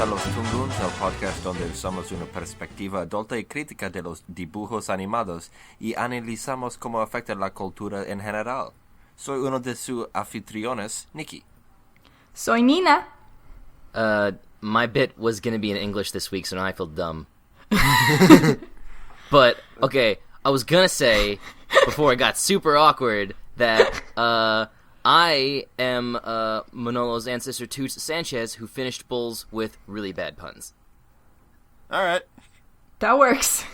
a los Toon Goons, el podcast donde usamos una perspectiva adulta y crítica de los dibujos animados y analizamos cómo afecta la cultura en general. Soy uno de sus anfitriones, Nikki. Soy Nina. My bit was gonna be in English this week, so now I feel dumb. But, okay, I was gonna say, before it got super awkward, that, I am Manolo's ancestor Tooch Sanchez, who finished Bulls with really bad puns. Alright. That works.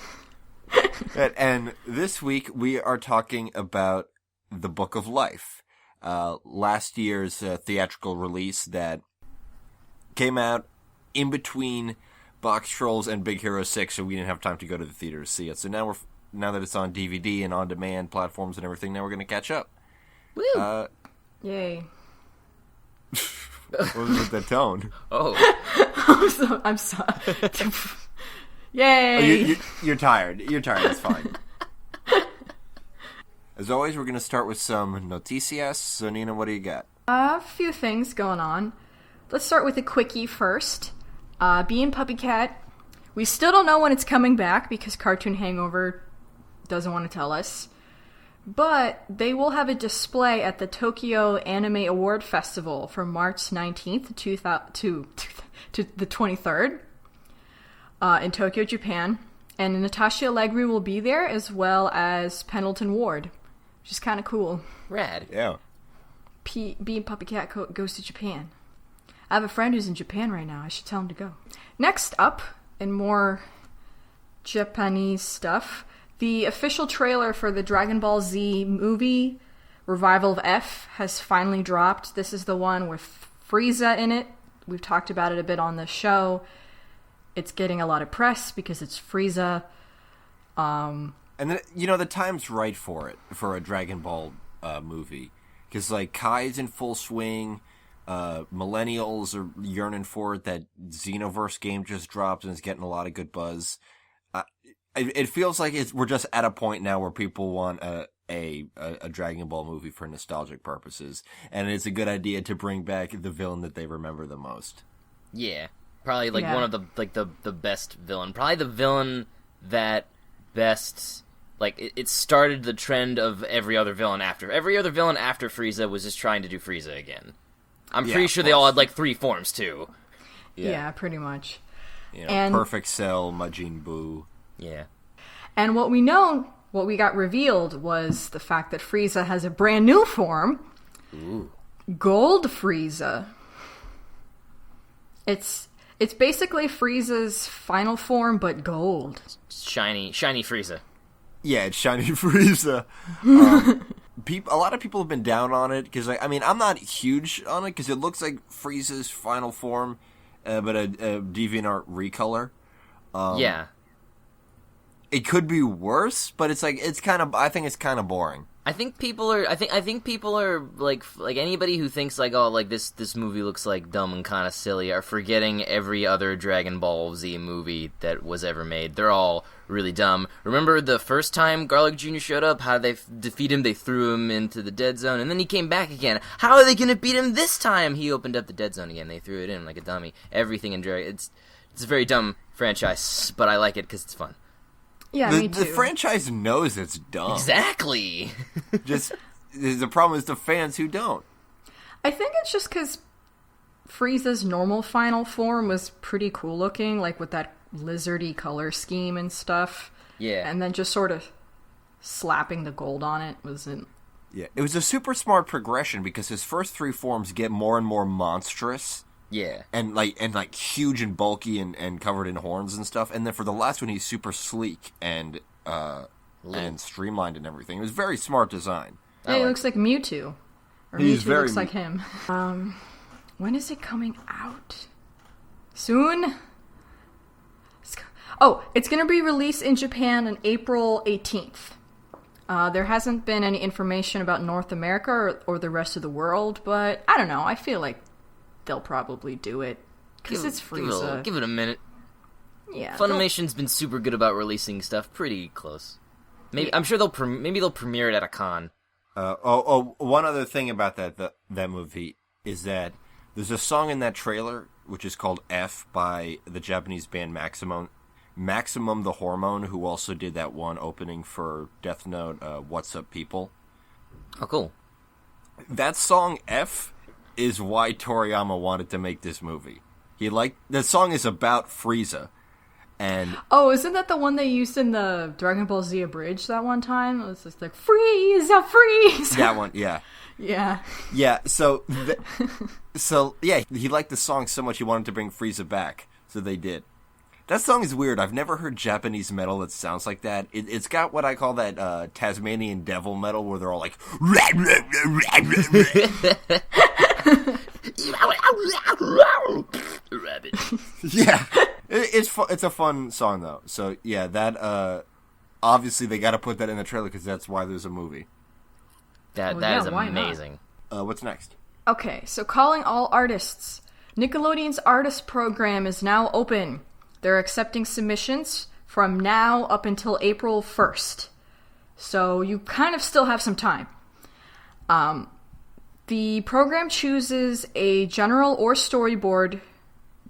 And this week we are talking about The Book of Life. Last year's theatrical release that came out in between Box Trolls and Big Hero 6, so we didn't have time to go to the theater to see it. So now that it's on DVD and on-demand platforms and everything, now we're going to catch up. Woo! Yay. What was with that tone? Oh. I'm sorry. Yay! Oh, you're tired. You're tired. It's fine. As always, we're going to start with some noticias. So, Nina, what do you got? A few things going on. Let's start with a quickie first. Bee and Puppy Cat. We still don't know when it's coming back because Cartoon Hangover doesn't want to tell us. But they will have a display at the Tokyo Anime Award Festival from March 19th to the 23rd in Tokyo, Japan. And Natasha Allegri will be there as well as Pendleton Ward, which is kind of cool. Rad. Yeah. Bee and Puppy Cat goes to Japan. I have a friend who's in Japan right now. I should tell him to go. Next up, in more Japanese stuff, the official trailer for the Dragon Ball Z movie, Revival of F, has finally dropped. This is the one with Frieza in it. We've talked about it a bit on the show. It's getting a lot of press because it's Frieza. And then, the time's right for it, for a Dragon Ball movie. Because, Kai's in full swing. Millennials are yearning for it. That Xenoverse game just dropped and it's getting a lot of good buzz. It feels like we're just at a point now where people want a Dragon Ball movie for nostalgic purposes, and it's a good idea to bring back the villain that they remember the most. Yeah, probably one of the best villain. Probably the villain that best it started the trend of every other villain after. Every other villain after Frieza was just trying to do Frieza again. I'm pretty sure they all had 3 forms too. Yeah, pretty much. Perfect Cell, Majin Buu. Yeah. And what we got revealed was the fact that Frieza has a brand new form. Ooh. Gold Frieza. It's basically Frieza's final form, but gold. Shiny Frieza. Yeah, it's shiny Frieza. A lot of people have been down on it, because, I'm not huge on it, because it looks like Frieza's final form, but a DeviantArt recolor. Yeah. It could be worse, but I think it's kind of boring. I think people are like anybody who thinks this movie looks dumb and kind of silly are forgetting every other Dragon Ball Z movie that was ever made. They're all really dumb. Remember the first time Garlic Jr. showed up, how they defeat him, they threw him into the dead zone, and then he came back again. How are they going to beat him this time? He opened up the dead zone again. They threw it in like a dummy. Everything in Dragon, it's a very dumb franchise, but I like it because it's fun. Yeah, me too. The franchise knows it's dumb. Exactly. Just the problem is the fans who don't. I think it's just because Frieza's normal final form was pretty cool looking, with that lizardy color scheme and stuff. Yeah. And then just sort of slapping the gold on it wasn't. Yeah, it was a super smart progression because his first 3 forms get more and more monstrous. Yeah. And huge and bulky and covered in horns and stuff. And then for the last one, he's super sleek and streamlined and everything. It was very smart design. Yeah, he looks like Mewtwo. Or He's Mewtwo looks like him. When is it coming out? Soon? It's going to be released in Japan on April 18th. There hasn't been any information about North America or the rest of the world, but I don't know. I feel like they'll probably do it because it's Frieza. Give it a minute. Yeah, Funimation's been super good about releasing stuff pretty close. Maybe I'm sure they'll premiere it at a con. One other thing about that movie is that There's a song in that trailer which is called F by the Japanese band Maximum the Hormone, who also did that one opening for Death Note, What's Up People. Oh, cool. That song F is why Toriyama wanted to make this movie. The song is about Frieza. And isn't that the one they used in the Dragon Ball Z Abridged that one time? It was just like, Frieza, Frieza! That one, yeah. Yeah. Yeah, so he liked the song so much he wanted to bring Frieza back, so they did. That song is weird. I've never heard Japanese metal that sounds like that. It's got what I call that Tasmanian devil metal, where they're all like... Rabbit. Yeah. It's a fun song, though. So, yeah, that... obviously, they got to put that in the trailer, because that's why there's a movie. That is amazing. What's next? Okay, so calling all artists. Nickelodeon's artist program is now open. They're accepting submissions from now up until April 1st. So you kind of still have some time. The program chooses a general or storyboard.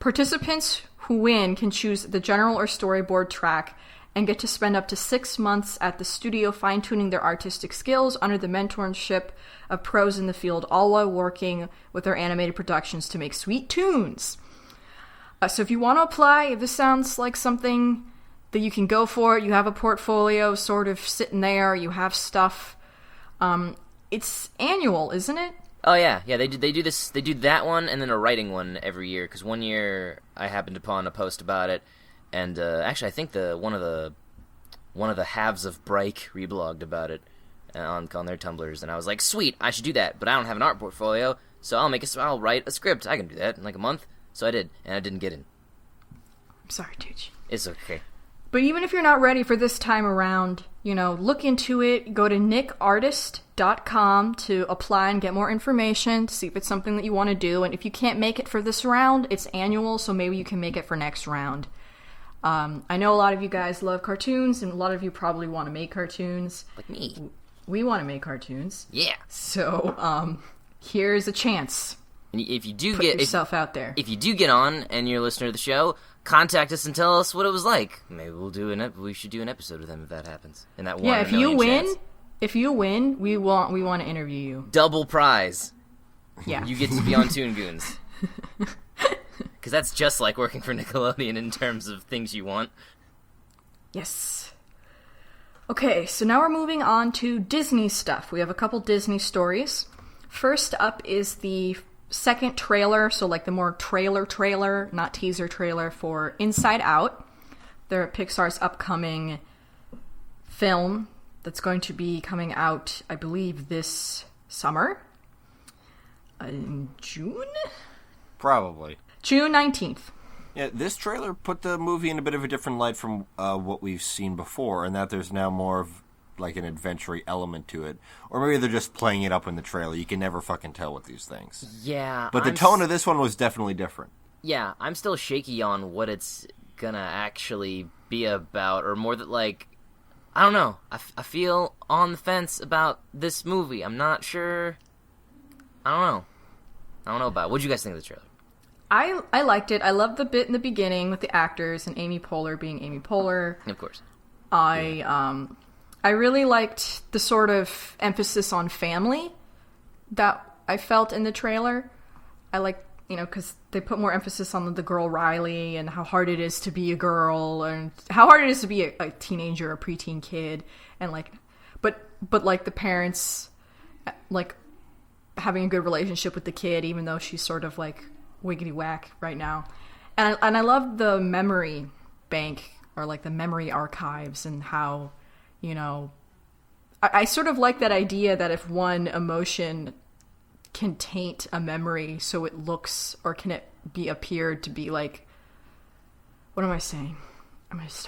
Participants who win can choose the general or storyboard track and get to spend up to 6 months at the studio fine-tuning their artistic skills under the mentorship of pros in the field, all while working with their animated productions to make sweet tunes. So if you want to apply, if this sounds like something that you can go for, you have a portfolio sort of sitting there, you have stuff, it's annual, isn't it? Oh yeah, they do this. They do that one and then a writing one every year. Because one year I happened upon a post about it, and actually I think one of the halves of Break reblogged about it on their Tumblrs, and I was like, sweet, I should do that. But I don't have an art portfolio, so I'll write a script. I can do that in like a month. So I did, and I didn't get in. I'm sorry, Tooch. It's okay. But even if you're not ready for this time around, look into it. Go to nickartist.com to apply and get more information to see if it's something that you want to do. And if you can't make it for this round, it's annual, so maybe you can make it for next round. I know a lot of you guys love cartoons, and a lot of you probably want to make cartoons. Like me. We want to make cartoons. Yeah. So, here's a chance. And if you do Put yourself out there. If you do get on and you're a listener to the show, contact us and tell us what it was like. Maybe we should do an episode with them if that happens. And that one if you win, we want to interview you. Double prize. Yeah. You get to be on Toon Goons. Because that's just like working for Nickelodeon in terms of things you want. Yes. Okay, so now we're moving on to Disney stuff. We have a couple Disney stories. First up is the second trailer, so like the more trailer, not teaser trailer, for Inside Out. They're Pixar's upcoming film that's going to be coming out, I believe, this summer. In June? Probably. June 19th. Yeah, this trailer put the movie in a bit of a different light from what we've seen before, and that there's now more of like an adventure element to it. Or maybe they're just playing it up in the trailer. You can never fucking tell with these things. Yeah. But the tone of this one was definitely different. Yeah, I'm still shaky on what it's gonna actually be about, or more that, like, I don't know. I feel on the fence about this movie. I'm not sure. I don't know about it. What'd you guys think of the trailer? I liked it. I loved the bit in the beginning with the actors and Amy Poehler being Amy Poehler. Of course. I really liked the sort of emphasis on family that I felt in the trailer. I like, because they put more emphasis on the girl Riley and how hard it is to be a girl and how hard it is to be a teenager, a preteen kid, and like, but like the parents, like having a good relationship with the kid, even though she's sort of like wiggity whack right now. And I love the memory bank, or like the memory archives, and how, I sort of like that idea that if one emotion can taint a memory so it looks, or can it be appeared to be like, what am I saying?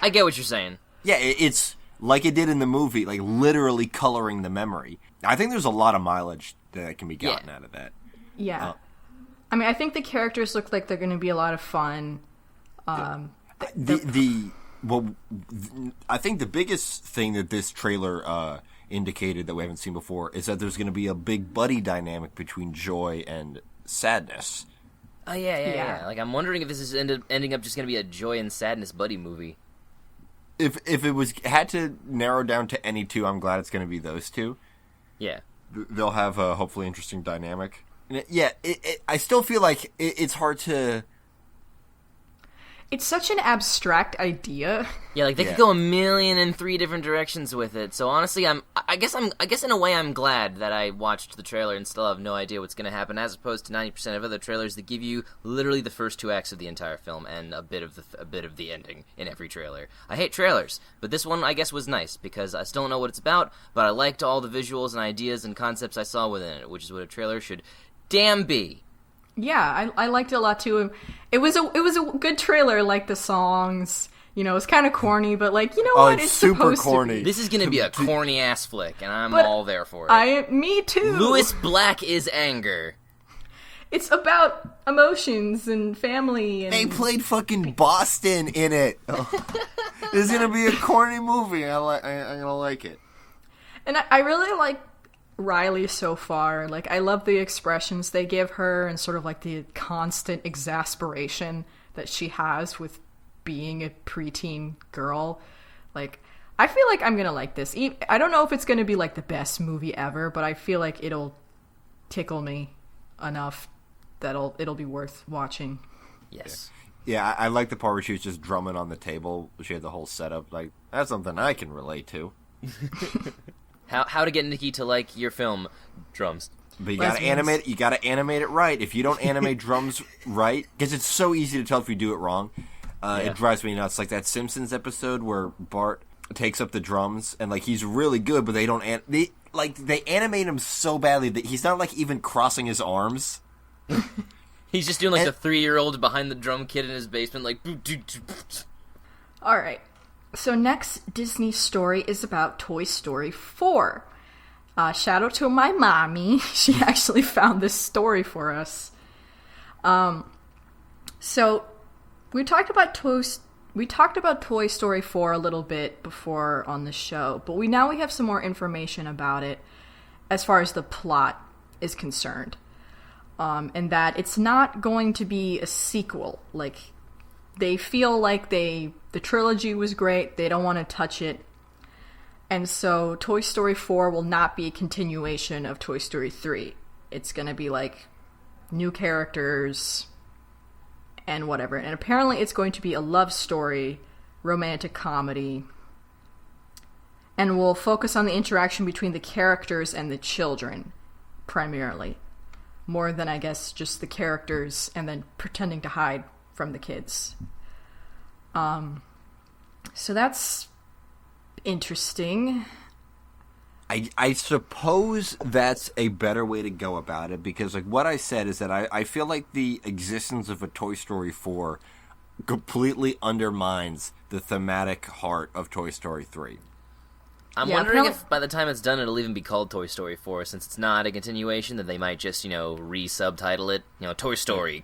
I get what you're saying. Yeah, it's like it did in the movie, like literally coloring the memory. I think there's a lot of mileage that can be gotten out of that. Yeah. I think the characters look like they're going to be a lot of fun. I think the biggest thing that this trailer indicated that we haven't seen before is that there's going to be a big buddy dynamic between joy and sadness, Oh, yeah. Yeah. Like, I'm wondering if this is ending up just going to be a joy and sadness buddy movie. If it had to narrow down to any two, I'm glad it's going to be those two. Yeah. They'll have a hopefully interesting dynamic. I still feel like it's hard to... It's such an abstract idea. Yeah, like they could go 1,000,003 different directions with it. So honestly, I guess in a way I'm glad that I watched the trailer and still have no idea what's going to happen, as opposed to 90% of other trailers that give you literally the first 2 acts of the entire film and a bit of the ending in every trailer. I hate trailers, but this one I guess was nice because I still don't know what it's about, but I liked all the visuals and ideas and concepts I saw within it, which is what a trailer should damn be. Yeah, I liked it a lot too. It was a good trailer, like the songs. You know, it's kind of corny, but like, you know what? It's super supposed corny. to be. This is going to be a corny ass flick, and I'm all there for it. Me too. Louis Black is anger. It's about emotions and family. And They played fucking Boston in it. This is gonna be a corny movie. I'm gonna like it. And I really like Riley so far. Like, I love the expressions they give her and sort of like the constant exasperation that she has with being a preteen girl. Like, I feel like I'm gonna like this. I don't know if it's gonna be like the best movie ever, but I feel like it'll tickle me enough that it'll be worth watching. Yes. Yeah, I like the part where she was just drumming on the table. She had the whole setup. Like, that's something I can relate to. How to get Nikki to like your film, drums. But you gotta animate it right. If you don't animate drums right, because it's so easy to tell if you do it wrong. It drives me nuts. Like that Simpsons episode where Bart takes up the drums and like he's really good, but they don't they animate him so badly that he's not like even crossing his arms. He's just doing like the 3-year-old behind the drum kit in his basement, like. All right. So next Disney story is about Toy Story 4. Shout out to my mommy. She actually found this story for us. So we talked about Toy Story 4 a little bit before on the show, but we have some more information about it as far as the plot is concerned. And that it's not going to be a sequel. Like, they feel like the trilogy was great. They don't want to touch it. And so Toy Story 4 will not be a continuation of Toy Story 3. It's going to be like new characters and whatever. And apparently it's going to be a love story, romantic comedy. And will focus on the interaction between the characters and the children, primarily. More than, I guess, just the characters and then pretending to hide from the kids. So that's interesting. I suppose that's a better way to go about it, because like what I said is that I feel like the existence of a Toy Story 4 completely undermines the thematic heart of Toy Story 3. I'm wondering if by the time it's done it'll even be called Toy Story 4, since it's not a continuation, that they might just, re-subtitle it, Toy Story,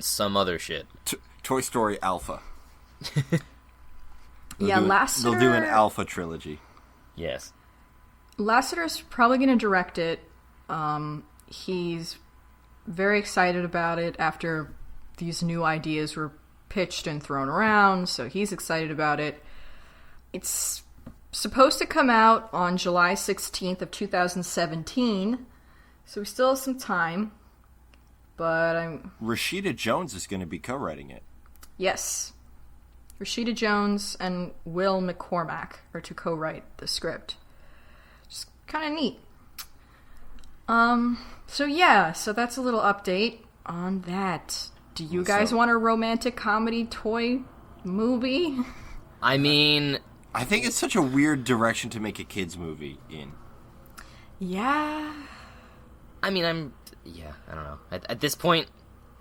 some other shit. Toy Story Alpha. Lasseter... They'll do an Alpha trilogy. Yes. Lasseter's probably going to direct it. He's very excited about it after these new ideas were pitched and thrown around, so he's excited about it. It's supposed to come out on July 16th of 2017, so we still have some time, but Rashida Jones is going to be co-writing it. Yes. Rashida Jones and Will McCormack are to co-write the script. Just kind of neat. So that's a little update on that. Do you guys want a romantic comedy toy movie? I mean, I think it's such a weird direction to make a kids movie in. Yeah. I mean, I don't know. At this point,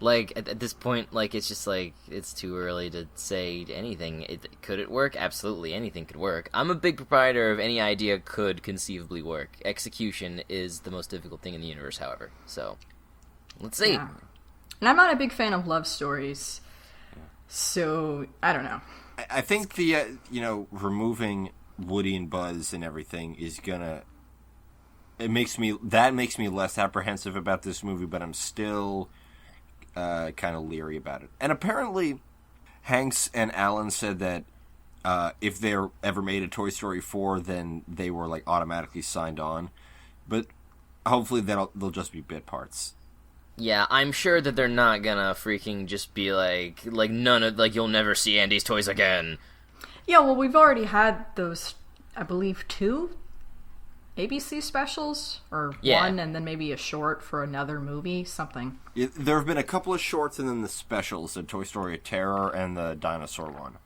it's just like, it's too early to say anything. Could it work? Absolutely, anything could work. I'm a big proprietor of any idea could conceivably work. Execution is the most difficult thing in the universe, however. So, let's see. Yeah. And I'm not a big fan of love stories, so I don't know. I think the, removing Woody and Buzz and everything is gonna... That makes me less apprehensive about this movie, but I'm still kind of leery about it. And apparently, Hanks and Alan said that if they ever made a Toy Story 4, then they were like automatically signed on. But hopefully they'll just be bit parts. Yeah, I'm sure that they're not gonna freaking just be like none of, like, you'll never see Andy's toys again. Yeah, well, we've already had those, I believe, 2 ABC specials, or one, and then maybe a short for another movie, something. There have been a couple of shorts and then the specials, the Toy Story Terror and the dinosaur one.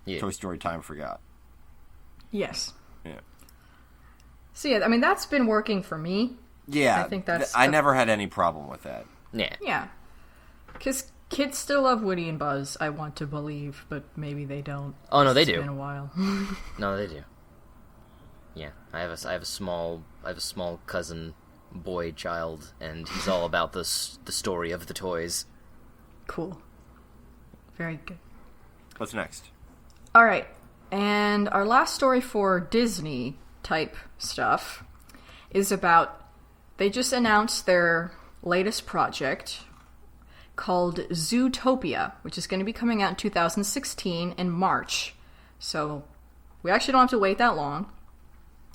Yeah. Toy Story Time Forgot. Yes. Yeah. So yeah, I mean, that's been working for me. Yeah, I think that's. I never had any problem with that. Yeah. Yeah. Because kids still love Woody and Buzz, I want to believe, but maybe they don't. Oh no, they do. It's been a while. No, they do. Yeah, I have a small cousin, boy child, and he's all about the story of the toys. Cool. Very good. What's next? All right, and our last story for Disney type stuff is about. They just announced their latest project called Zootopia, which is going to be coming out in 2016 in March. So we actually don't have to wait that long.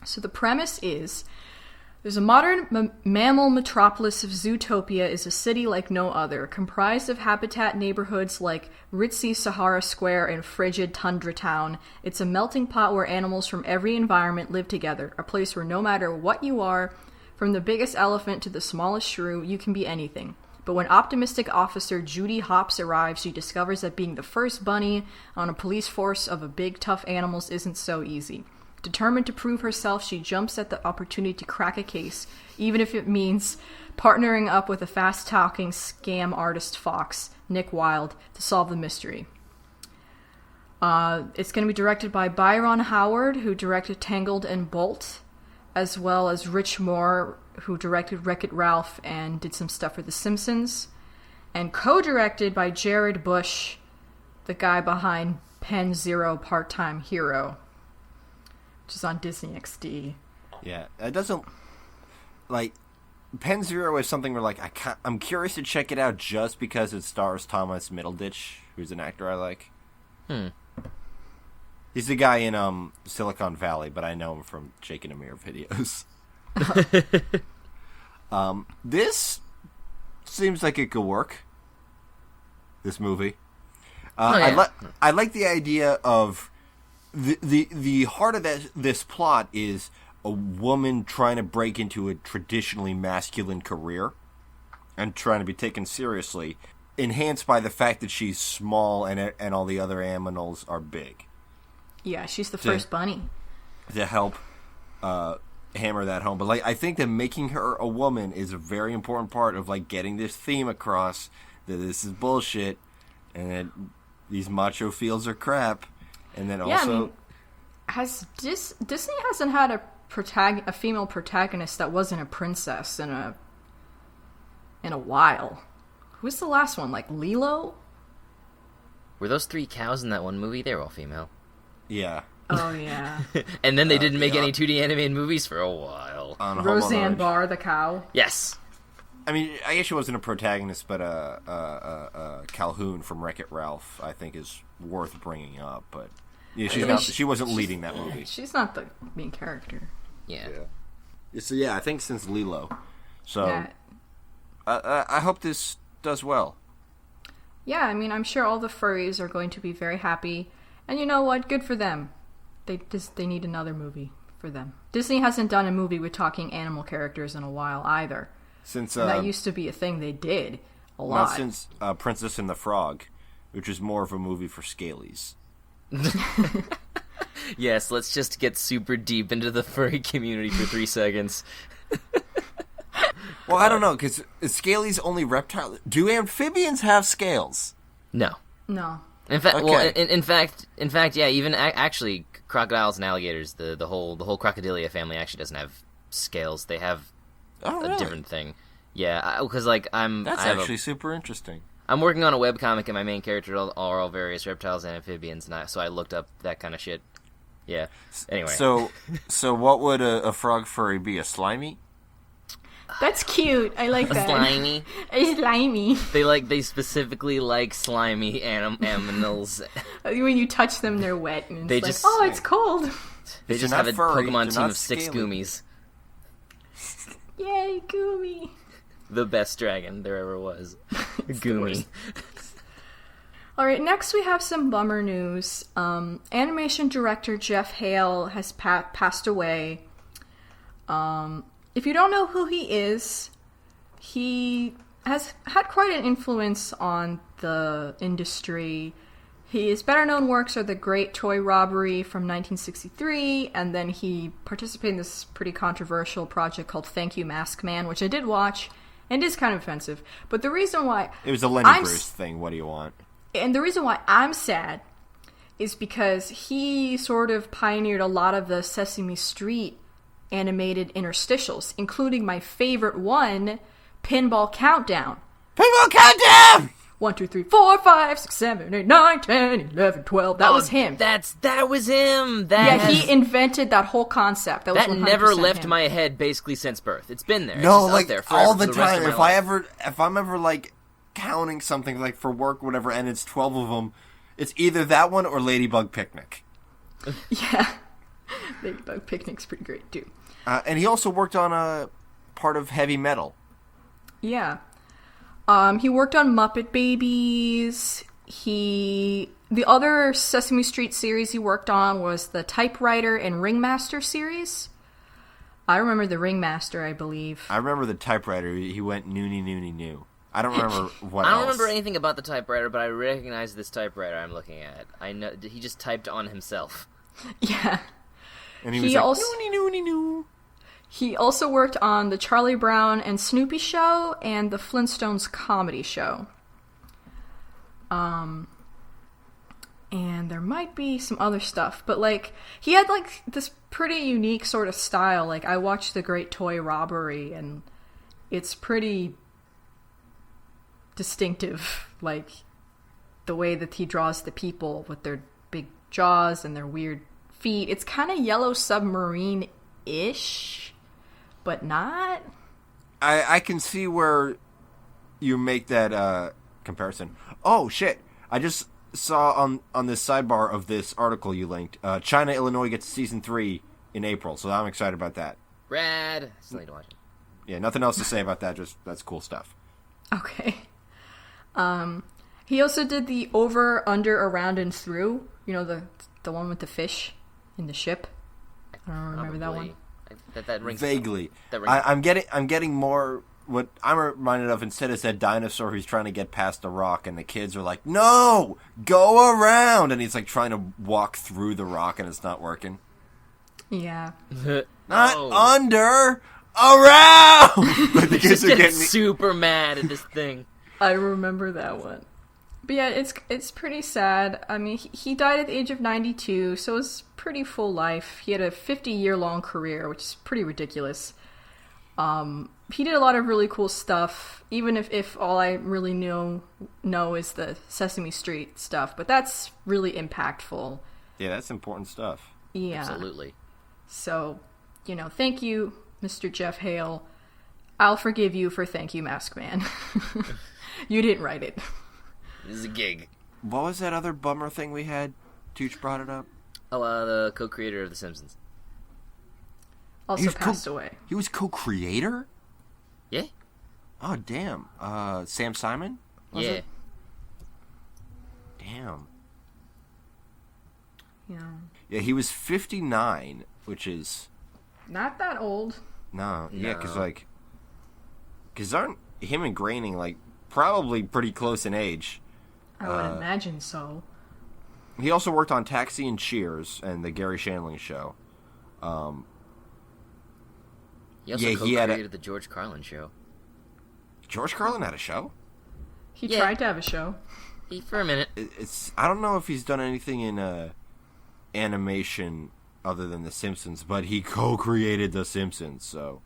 So the premise is there's a modern mammal metropolis of Zootopia is a city like no other, comprised of habitat neighborhoods like ritzy Sahara Square and frigid Tundra Town. It's a melting pot where animals from every environment live together, a place where no matter what you are, from the biggest elephant to the smallest shrew, you can be anything. But when optimistic officer Judy Hopps arrives, she discovers that being the first bunny on a police force of a big, tough animals isn't so easy. Determined to prove herself, she jumps at the opportunity to crack a case, even if it means partnering up with a fast-talking scam artist fox, Nick Wilde, to solve the mystery. It's going to be directed by Byron Howard, who directed Tangled and Bolt, as well as Rich Moore, who directed Wreck-It Ralph and did some stuff for The Simpsons, and co-directed by Jared Bush, the guy behind Pen Zero Part-Time Hero, which is on Disney XD. Yeah, it doesn't, like, Pen Zero is something where, like, I'm curious to check it out just because it stars Thomas Middleditch, who's an actor I like. He's the guy in Silicon Valley, but I know him from Jake and Amir videos. This seems like it could work. This movie. I like the idea of the heart of this plot is a woman trying to break into a traditionally masculine career and trying to be taken seriously, enhanced by the fact that she's small and all the other animals are big. Yeah, she's the first bunny. To help hammer that home. But like, I think that making her a woman is a very important part of like getting this theme across that this is bullshit and that these macho feels are crap. And then also, I mean, Disney hasn't had a female protagonist that wasn't a princess in a while. Who's the last one? Like Lilo? Were those 3 cows in that one movie? They were all female. Yeah. Oh, yeah. And then they didn't make any 2D animated movies for a while. Roseanne Barr, the cow. Yes. I mean, I guess she wasn't a protagonist, but Calhoun from Wreck-It Ralph, I think, is worth bringing up. But yeah, she wasn't leading that movie. She's not the main character. Yeah. So yeah, I think since Lilo. So Yeah. I hope this does well. Yeah, I mean, I'm sure all the furries are going to be very happy. And you know what? Good for them. They need another movie for them. Disney hasn't done a movie with talking animal characters in a while either. Since that used to be a thing they did a lot. Not since Princess and the Frog, which is more of a movie for scalies. Yes, let's just get super deep into the furry community for 3 seconds. Well, I don't know, because scalies only reptile. Do amphibians have scales? No. No. In fact, Okay. well, in fact, yeah. Even actually, crocodiles and alligators, the whole Crocodilia family actually doesn't have scales. They have a different thing. Yeah, because like That's actually super interesting. I'm working on a webcomic, and my main character are all various reptiles and amphibians, and so I looked up that kind of shit. Yeah. Anyway. So what would a frog furry be? A slimy? That's cute. I like that. Slimy. Slimy. They specifically like slimy animals. When you touch them, they're wet, and They it's just- like, oh, it's cold. They just not have a furry, Pokemon they're team not of 6 scaly. Goomies. Yay, Goomy. The best dragon there ever was. Goomy. All right, next we have some bummer news. Animation director Jeff Hale has passed away. If you don't know who he is, he has had quite an influence on the industry. His better-known works are The Great Toy Robbery from 1963, and then he participated in this pretty controversial project called Thank You, Mask Man, which I did watch, and is kind of offensive. But the reason why... It was a Lenny Bruce thing. What do you want? And the reason why I'm sad is because he sort of pioneered a lot of the Sesame Street animated interstitials, including my favorite one, Pinball Countdown. Pinball Countdown! 1, 2, 3, 4, 5, 6, 7, 8, 9, 10, 11, 12. That was him. That was him. He invented that whole concept. That was 100% never left him. my head basically since birth. It's been there. No, it's like out there forever, all the for rest time. of my life. If I'm ever like counting something like for work, whatever, and it's 12 of them, it's either that one or Ladybug Picnic. Yeah, Ladybug Picnic's pretty great too. And he also worked on a part of Heavy Metal. Yeah. He worked on Muppet Babies. The other Sesame Street series he worked on was the Typewriter and Ringmaster series. I remember the Ringmaster, I believe. I remember the typewriter. He went noonie noonie noo. I don't remember what I don't else. remember anything about the typewriter, but I recognize this typewriter I'm looking at. I know he just typed on himself. Yeah. And he was like, noonie noonie noo. He also worked on the Charlie Brown and Snoopy show and the Flintstones comedy show. And there might be some other stuff, but like he had like this pretty unique sort of style. Like I watched The Great Toy Robbery and it's pretty distinctive, like the way that he draws the people with their big jaws and their weird feet. It's kind of Yellow Submarine-ish. But not. I can see where you make that comparison. Oh shit! I just saw on this sidebar of this article you linked. China, Illinois gets season 3 in April, so I'm excited about that. Rad. Still need to watch it. Yeah, nothing else to say about that. Just that's cool stuff. Okay. He also did the Over, Under, Around, and Through. You know the one with the fish in the ship. I don't remember that one. That rings Vaguely. That rings I'm getting more. What I'm reminded of instead is that dinosaur who's trying to get past the rock, and the kids are like, "No, go around!" And he's like trying to walk through the rock, and it's not working. Yeah. Not under, around. But the kids are getting getting super mad at this thing. I remember that one. But yeah, it's pretty sad. I mean, he died at the age of 92, so it was pretty full life. He had a 50-year-long career, which is pretty ridiculous. He did a lot of really cool stuff, even if all I really know is the Sesame Street stuff. But that's really impactful. Yeah, that's important stuff. Yeah. Absolutely. So, thank you, Mr. Jeff Hale. I'll forgive you for Thank You, Mask Man. You didn't write it. This is a gig. What was that other bummer thing we had? Tooch brought it up. Oh, the co-creator of The Simpsons. Also passed away. He was co-creator? Yeah. Oh, damn. Sam Simon? Yeah. It? Damn. Yeah. Yeah, he was 59, which is... Not that old. No. Yeah, because aren't him and Groening, like, probably pretty close in age? I would imagine so. He also worked on Taxi and Cheers and The Gary Shandling Show. He also co-created the George Carlin Show. George Carlin had a show? He tried to have a show. For a minute. I don't know if he's done anything in animation other than The Simpsons, but he co-created The Simpsons, so...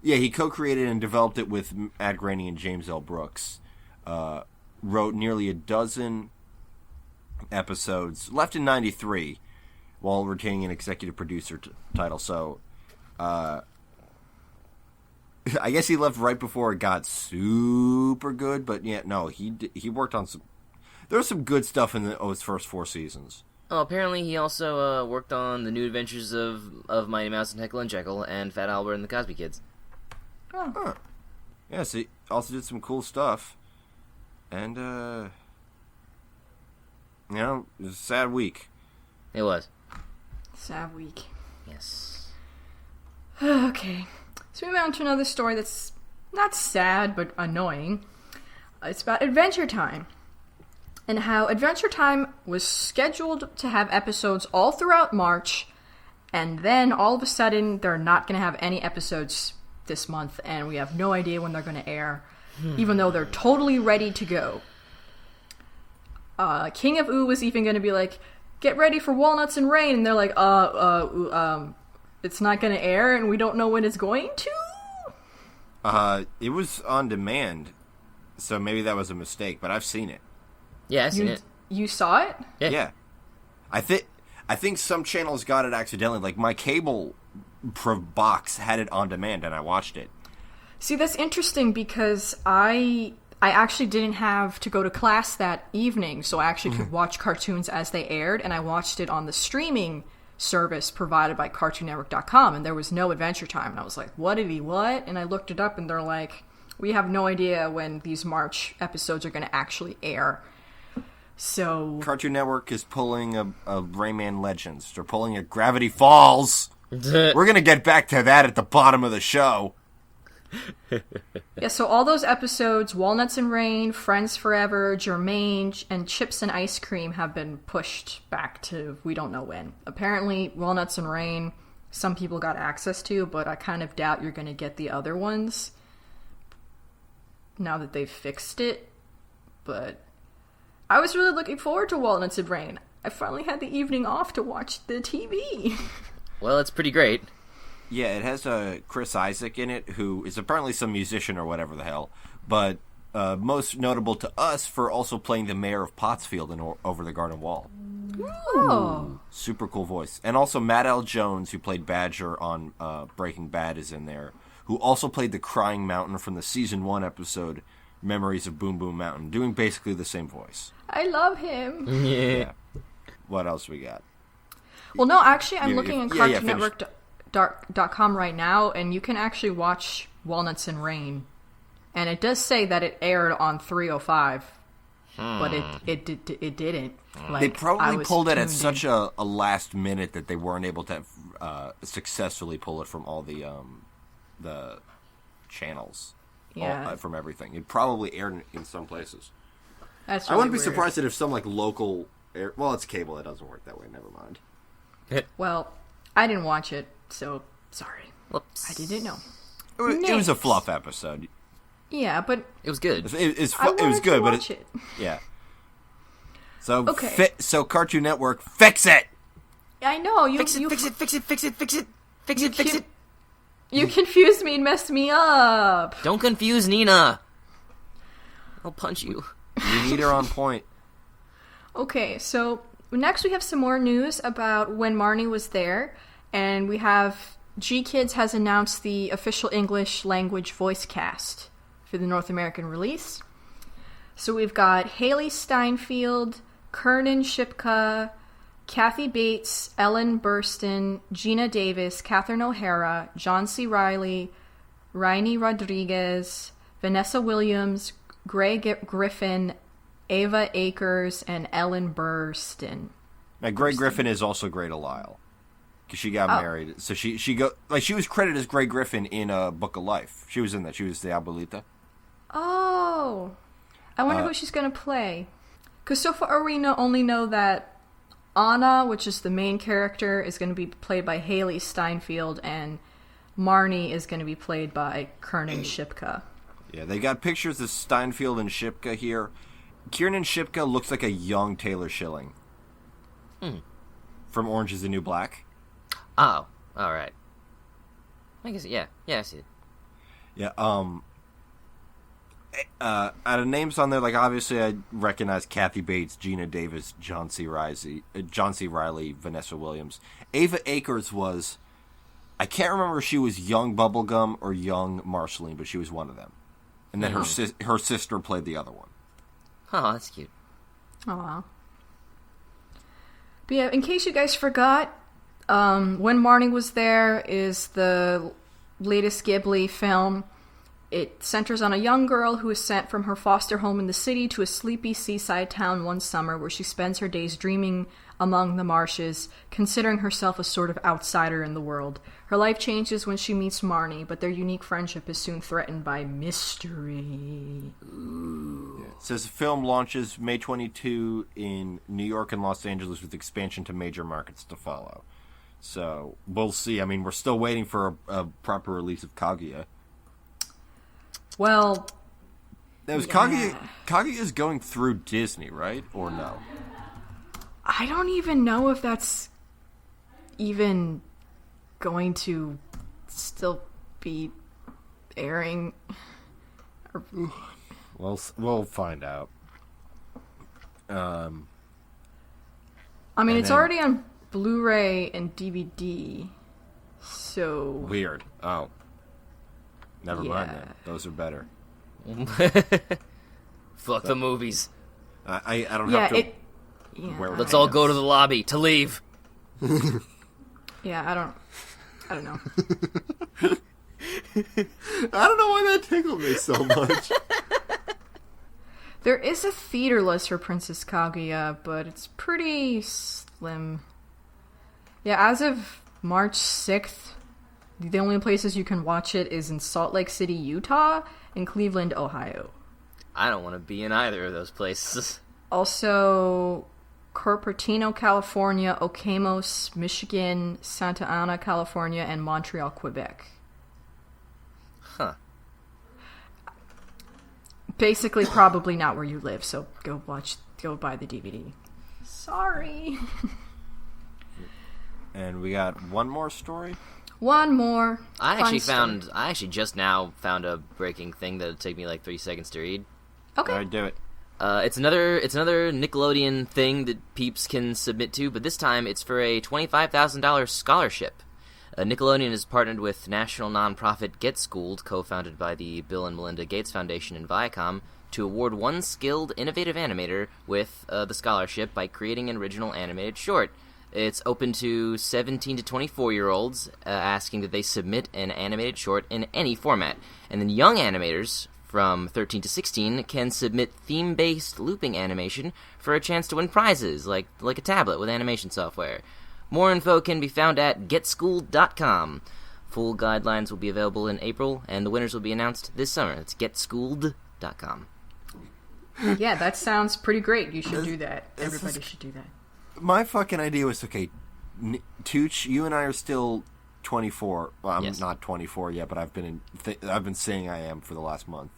He co-created and developed it with Matt Groening and James L. Brooks. Wrote nearly a dozen episodes, left in 93, while retaining an executive producer title. So, I guess he left right before it got super good. But yeah, no, he worked on some. There was some good stuff in his first 4 seasons. Oh, apparently he also worked on the New Adventures of Mighty Mouse and Heckle and Jekyll and Fat Albert and the Cosby Kids. Oh. Huh. Yeah, so he also did some cool stuff. And, it was a sad week. It was. Sad week. Yes. Okay. So we move on to another story that's not sad, but annoying. It's about Adventure Time. And how Adventure Time was scheduled to have episodes all throughout March, and then all of a sudden they're not going to have any episodes this month, and we have no idea when they're going to air, even though they're totally ready to go. King of Ooh was even going to be like, get ready for Walnuts and Rain, and they're like, it's not going to air, and we don't know when it's going to? It was on demand, so maybe that was a mistake, but I've seen it. Yeah, I've seen it. You saw it? Yeah. I think some channels got it accidentally. Like, my cable box had it on demand, and I watched it. See, that's interesting because I actually didn't have to go to class that evening, so I actually could watch cartoons as they aired, and I watched it on the streaming service provided by CartoonNetwork.com, and there was no Adventure Time. And I was like, what? And I looked it up, and they're like, we have no idea when these March episodes are going to actually air. So Cartoon Network is pulling a Rayman Legends. They're pulling a Gravity Falls. We're going to get back to that at the bottom of the show. Yeah, so all those episodes, Walnuts and Rain, Friends Forever, Germaine, and Chips and Ice Cream have been pushed back to we don't know when. Apparently, Walnuts and Rain, some people got access to, but I kind of doubt you're going to get the other ones now that they've fixed it. But I was really looking forward to Walnuts and Rain. I finally had the evening off to watch the TV. Well, it's pretty great. Yeah, it has Chris Isaac in it, who is apparently some musician or whatever the hell, but most notable to us for also playing the mayor of Pottsfield in Over the Garden Wall. Oh. Super cool voice. And also Matt L. Jones, who played Badger on Breaking Bad, is in there, who also played the Crying Mountain from the Season 1 episode Memories of Boom Boom Mountain, doing basically the same voice. I love him. Yeah. What else we got? Well, no, actually, I'm looking at CartoonNetwork.com right now, and you can actually watch Walnuts and Rain. And it does say that it aired on 305, but it didn't. Like, they probably pulled it at such a last minute that they weren't able to successfully pull it from all the channels. Yeah. From everything. It probably aired in some places. That's I really wouldn't be weird. surprised if some local well, it's cable, it doesn't work that way, never mind. Well, I didn't watch it, so sorry. Whoops. I didn't know. It was a fluff episode. Yeah, but It was good. It I was wanted good, to but watch it. yeah. So Okay. So Cartoon Network, fix it. I know you. Fix it, you fix it, fix it, fix it, fix it, fix you it, fix can't- it. You confused me and messed me up. Don't confuse Nina. I'll punch you. You need her on point. Okay, so next we have some more news about when Marnie was there, and we have G-Kids has announced the official English language voice cast for the North American release. So we've got Haley Steinfeld, Kernan Shipka, Kathy Bates, Ellen Burstyn, Gina Davis, Catherine O'Hara, John C. Reilly, Rainy Rodriguez, Vanessa Williams, Greg Griffin, Ava Akers, and Ellen Burstyn. Now, Greg Griffin is also Greta Lyle, because she got married. So she was credited as Greg Griffin in Book of Life. She was in that. She was the abuelita. Oh, I wonder who she's gonna play. Because so far we only know that Anna, which is the main character, is going to be played by Haley Steinfeld, and Marnie is going to be played by Kernan Shipka. Yeah, they got pictures of Steinfeld and Shipka here. Kiernan Shipka looks like a young Taylor Schilling. From Orange is the New Black. Oh, all right. I guess, yeah, I see it. Yeah, out of names on there, like, obviously I recognize Kathy Bates, Gina Davis, John C. Reilly, Vanessa Williams. Ava Akers was, I can't remember if she was young Bubblegum or young Marceline, but she was one of them. And then her sister played the other one. Oh, that's cute. Oh, wow. But yeah, in case you guys forgot, When Marnie Was There is the latest Ghibli film. It centers on a young girl who is sent from her foster home in the city to a sleepy seaside town one summer where she spends her days dreaming among the marshes, considering herself a sort of outsider in the world. Her life changes when she meets Marnie, but their unique friendship is soon threatened by mystery. Ooh. It says the film launches May 22 in New York and Los Angeles with expansion to major markets to follow. So, we'll see. I mean, we're still waiting for a proper release of Kaguya. Well, Kaguya is going through Disney, right? Or no? I don't even know if that's even going to still be airing. Well, we'll find out. I mean, it's already on Blu-ray and DVD, so... Weird. Oh. Never mind that. Those are better. Fuck the movies. I don't have to... Let's all go to the lobby to leave. Yeah, I don't know. I don't know why that tickled me so much. There is a theater list for Princess Kaguya, but it's pretty slim. Yeah, as of March 6th, the only places you can watch it is in Salt Lake City, Utah, and Cleveland, Ohio. I don't want to be in either of those places. Also, Cupertino, California, Okemos, Michigan, Santa Ana, California, and Montreal, Quebec. Huh. Basically, probably not where you live, so go buy the DVD. Sorry. And we got one more story? One more. I actually just now found a breaking thing that'll take me like 3 seconds to read. Okay. All right, do it. It's another Nickelodeon thing that peeps can submit to, but this time it's for a $25,000 scholarship. Nickelodeon has partnered with national nonprofit Get Schooled, co-founded by the Bill and Melinda Gates Foundation and Viacom, to award one skilled, innovative animator with the scholarship by creating an original animated short. It's open to 17 to 24-year-olds, asking that they submit an animated short in any format. And then young animators from 13 to 16 can submit theme-based looping animation for a chance to win prizes, like a tablet with animation software. More info can be found at getschooled.com. Full guidelines will be available in April, and the winners will be announced this summer. That's getschooled.com. Yeah, that sounds pretty great. You should do that. Everybody should do that. My fucking idea was, okay, Tooch, you and I are still 24. Well, I'm not 24 yet, but I've been saying I am for the last month.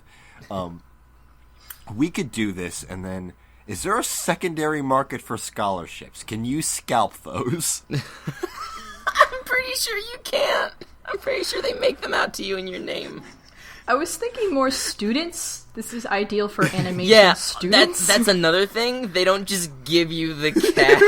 We could do this, and then, is there a secondary market for scholarships? Can you scalp those? I'm pretty sure you can't. I'm pretty sure they make them out to you in your name. I was thinking more students. This is ideal for animation students. That's another thing. They don't just give you the cash.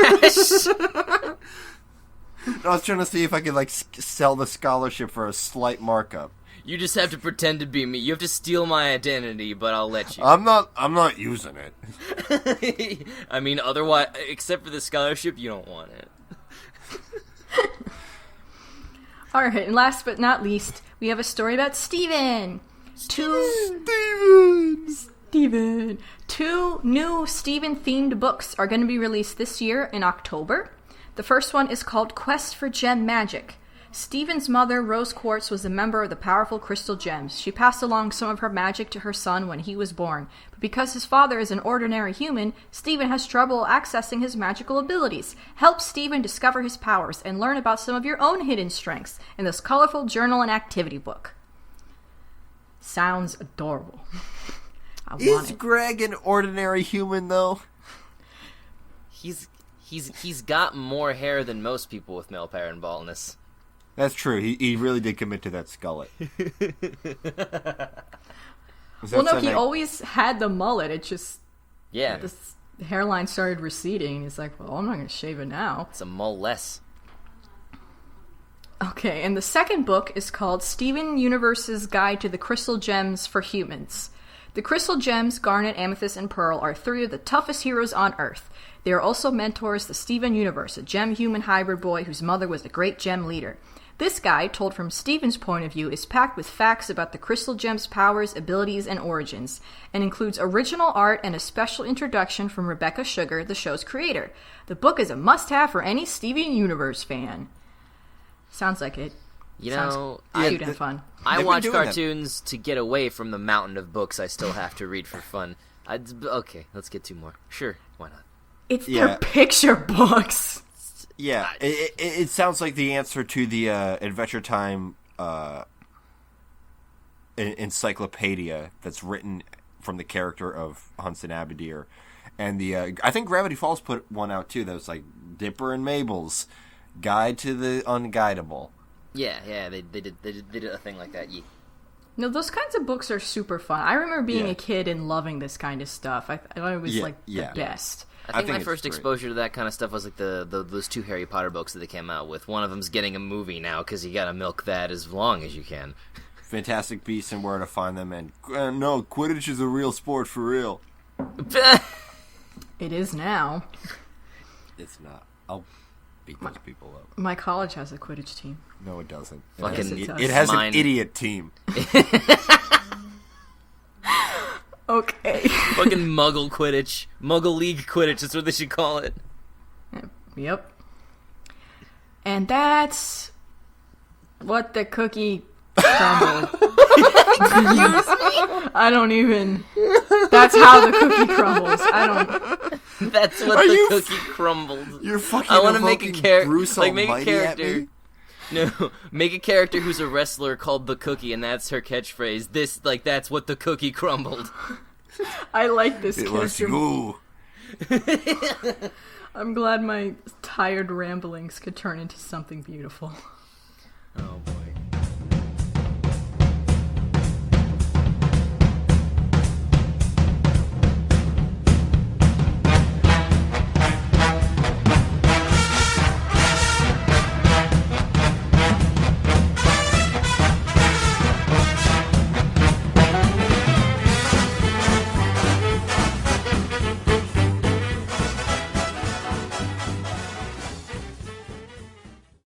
I was trying to see if I could sell the scholarship for a slight markup. You just have to pretend to be me. You have to steal my identity, but I'll let you. I'm not using it. I mean, otherwise, except for the scholarship, you don't want it. All right, and last but not least, we have a story about Steven. Two new Steven-themed books are going to be released this year in October. The first one is called Quest for Gem Magic. Steven's mother, Rose Quartz, was a member of the powerful Crystal Gems. She passed along some of her magic to her son when he was born. But because his father is an ordinary human, Steven has trouble accessing his magical abilities. Help Steven discover his powers and learn about some of your own hidden strengths in this colorful journal and activity book. Sounds adorable. Is Greg an ordinary human, though? He's got more hair than most people with male pattern baldness. That's true. He really did commit to that skullet. Well, no, he always had the mullet. It just Yeah. this hairline started receding. And he's like, well, I'm not going to shave it now. It's a mole less. Okay, and the second book is called Steven Universe's Guide to the Crystal Gems for Humans. The crystal gems, garnet, amethyst, and pearl, are 3 of the toughest heroes on Earth. They are also mentors to Steven Universe, a gem-human hybrid boy whose mother was a great gem leader. This guide, told from Steven's point of view, is packed with facts about the crystal gems' powers, abilities, and origins, and includes original art and a special introduction from Rebecca Sugar, the show's creator. The book is a must-have for any Steven Universe fan. Sounds like it. You know, cute and fun. I watch cartoons to get away from the mountain of books I still have to read for fun. Okay, let's get 2 more. Sure, why not? It's their picture books. Yeah, it sounds like the answer to the Adventure Time encyclopedia that's written from the character of Hunson Abadir. And I think Gravity Falls put one out too that was like Dipper and Mabel's Guide to the Unguidable. Yeah, they did a thing like that. Yeah. No, those kinds of books are super fun. I remember being a kid and loving this kind of stuff. I thought it was the best. I think my first exposure to that kind of stuff was like those 2 Harry Potter books that they came out with. One of them's getting a movie now because you gotta milk that as long as you can. Fantastic Beasts and Where to Find Them, and no, Quidditch is a real sport for real. It is now. It's not. I'll beat those people up. My college has a Quidditch team. No, it doesn't. It has an idiot team. Okay. Fucking Muggle Quidditch. Muggle League Quidditch, that's what they should call it. Yep. And that's what the cookie crumbled. I don't even... That's how the cookie crumbles. I don't... That's what the cookie crumbled. You're fucking I want to make a character... Like, make a character... No, make a character who's a wrestler called the Cookie, and that's her catchphrase. That's what the cookie crumbled. I like this character. It was you. I'm glad my tired ramblings could turn into something beautiful.